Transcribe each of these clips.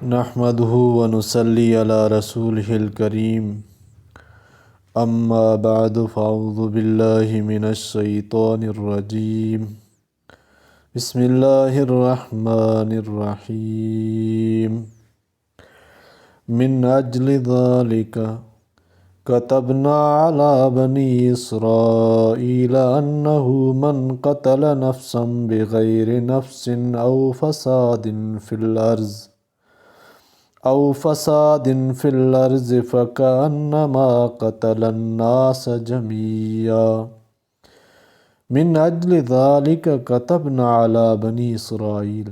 نحمدہ ونصلی علی رسولہ الکریم اما بعد فاعوذ باللہ من الشیطان الرجیم بسم اللہ الرحمن الرحیم من اجل ذالک كتبنا على بني إسرائيل أنه من قتل نفسا بغير نفس أو فساد في الأرض فكأنما قتل الناس جميعا من أجل ذلك كتبنا على بني إسرائيل،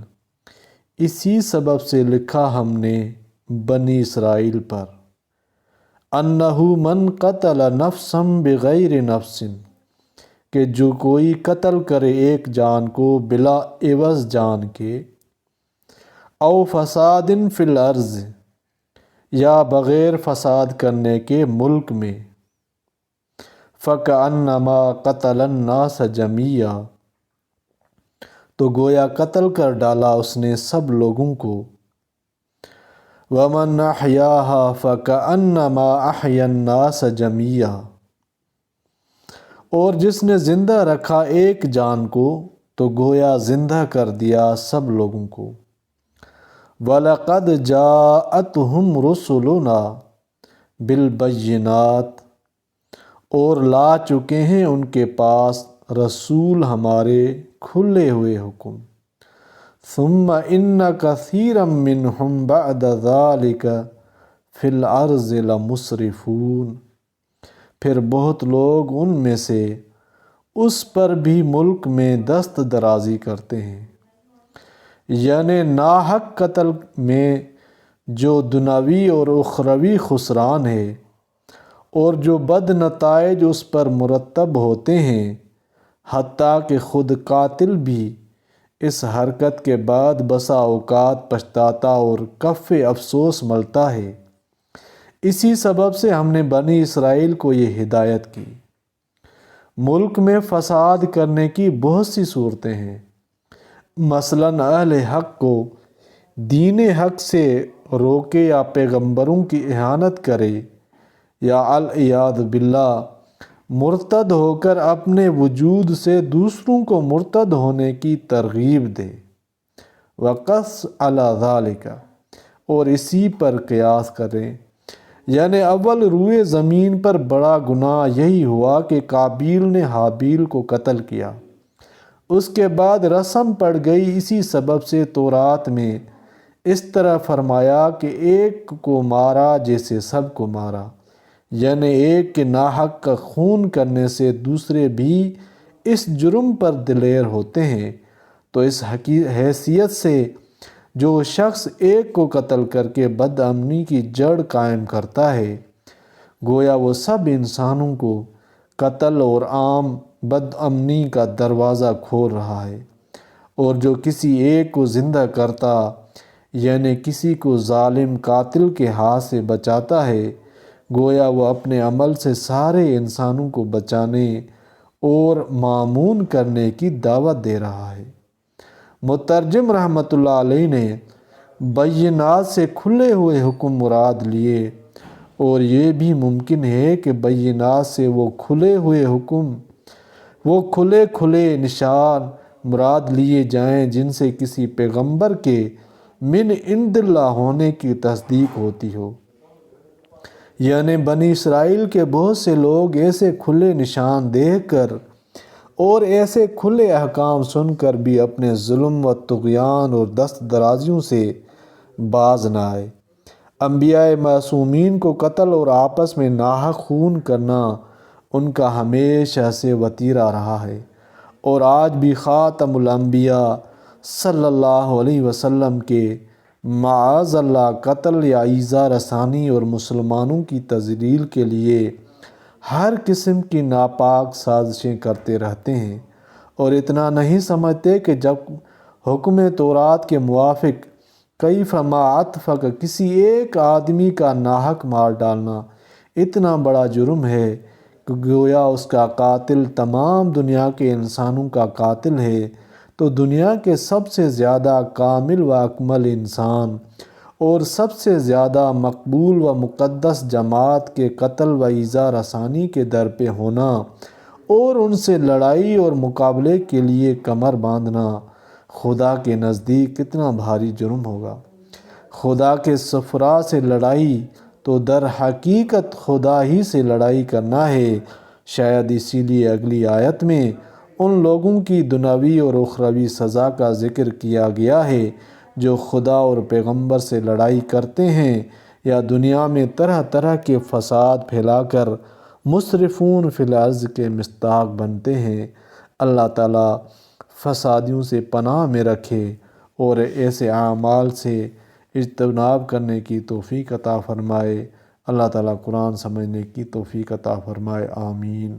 اسی سبب سے لکھا ہم نے بنی اسرائیل پر، انہو من قتل نفسا بغیر نفس، کہ جو کوئی قتل کرے ایک جان کو بلا عوض جان کے، او فساد فی الارض، یا بغیر فساد کرنے کے ملک میں، فکأنما قتل الناس جميعا، تو گویا قتل کر ڈالا اس نے سب لوگوں کو، ومن احیاها فکأنما احیا الناس جميعا، اور جس نے زندہ رکھا ایک جان کو تو گویا زندہ کر دیا سب لوگوں کو۔ وَلَقَدْ جَاءَتْهُمْ رُسُلُنَا بِالْبَيِّنَاتِ، اور لا چکے ہیں ان کے پاس رسول ہمارے کھلے ہوئے حکم، ثُمَّ إِنَّ كَثِيرًا مِّنْهُمْ بَعْدَ ذَلِكَ فِي الْأَرْضِ لَمُسْرِفُونَ، پھر بہت لوگ ان میں سے اس پر بھی ملک میں دست درازی کرتے ہیں، یعنی ناحق قتل میں جو دنیاوی اور اخروی خسران ہے، اور جو بد نتائج اس پر مرتب ہوتے ہیں، حتیٰ کہ خود قاتل بھی اس حرکت کے بعد بسا اوقات پچھتاتا اور کف افسوس ملتا ہے۔ اسی سبب سے ہم نے بنی اسرائیل کو یہ ہدایت کی۔ ملک میں فساد کرنے کی بہت سی صورتیں ہیں، مثلاً اہل حق کو دین حق سے روکے یا پیغمبروں کی اہانت کرے، یا العیاذ باللہ مرتد ہو کر اپنے وجود سے دوسروں کو مرتد ہونے کی ترغیب دے، وقص علی ذالک، اور اسی پر قیاس کریں، یعنی اول روئے زمین پر بڑا گناہ یہی ہوا کہ قابیل نے حابیل کو قتل کیا، اس کے بعد رسم پڑ گئی، اسی سبب سے تورات میں اس طرح فرمایا کہ ایک کو مارا جیسے سب کو مارا، یعنی ایک کے ناحق کا خون کرنے سے دوسرے بھی اس جرم پر دلیر ہوتے ہیں، تو اس حیثیت سے جو شخص ایک کو قتل کر کے بد امنی کی جڑ قائم کرتا ہے، گویا وہ سب انسانوں کو قتل اور عام بد امنی کا دروازہ کھول رہا ہے، اور جو کسی ایک کو زندہ کرتا، یعنی کسی کو ظالم قاتل کے ہاتھ سے بچاتا ہے، گویا وہ اپنے عمل سے سارے انسانوں کو بچانے اور مامون کرنے کی دعوت دے رہا ہے۔ مترجم رحمۃ اللہ علیہ نے بینات سے کھلے ہوئے حکم مراد لیے، اور یہ بھی ممکن ہے کہ بینات سے وہ کھلے کھلے نشان مراد لیے جائیں جن سے کسی پیغمبر کے من عند اللہ ہونے کی تصدیق ہوتی ہو، یعنی بنی اسرائیل کے بہت سے لوگ ایسے کھلے نشان دیکھ کر اور ایسے کھلے احکام سن کر بھی اپنے ظلم و طغیان اور دست درازیوں سے باز نہ آئے۔ انبیاء معصومین کو قتل اور آپس میں ناحق خون کرنا ان کا ہمیشہ سے وتیرہ رہا ہے، اور آج بھی خاتم الانبیاء صلی اللہ علیہ وسلم کے معاذ اللہ قتل یا ایذا رسانی اور مسلمانوں کی تذلیل کے لیے ہر قسم کی ناپاک سازشیں کرتے رہتے ہیں، اور اتنا نہیں سمجھتے کہ جب حکم تورات کے موافق کیف ما اتفق کسی ایک آدمی کا ناحق مار ڈالنا اتنا بڑا جرم ہے کہ گویا اس کا قاتل تمام دنیا کے انسانوں کا قاتل ہے، تو دنیا کے سب سے زیادہ کامل و اکمل انسان اور سب سے زیادہ مقبول و مقدس جماعت کے قتل و ایذا رسانی کے در پہ ہونا اور ان سے لڑائی اور مقابلے کے لیے کمر باندھنا خدا کے نزدیک کتنا بھاری جرم ہوگا۔ خدا کے سفراء سے لڑائی تو در حقیقت خدا ہی سے لڑائی کرنا ہے۔ شاید اسی لیے اگلی آیت میں ان لوگوں کی دنیاوی اور اخروی سزا کا ذکر کیا گیا ہے جو خدا اور پیغمبر سے لڑائی کرتے ہیں یا دنیا میں طرح طرح کے فساد پھیلا کر مسرفون فی الارض کے مستحق بنتے ہیں۔ اللہ تعالیٰ فسادیوں سے پناہ میں رکھے اور ایسے اعمال سے اجتناب کرنے کی توفیق عطا فرمائے۔ اللہ تعالیٰ قرآن سمجھنے کی توفیق عطا فرمائے، آمین۔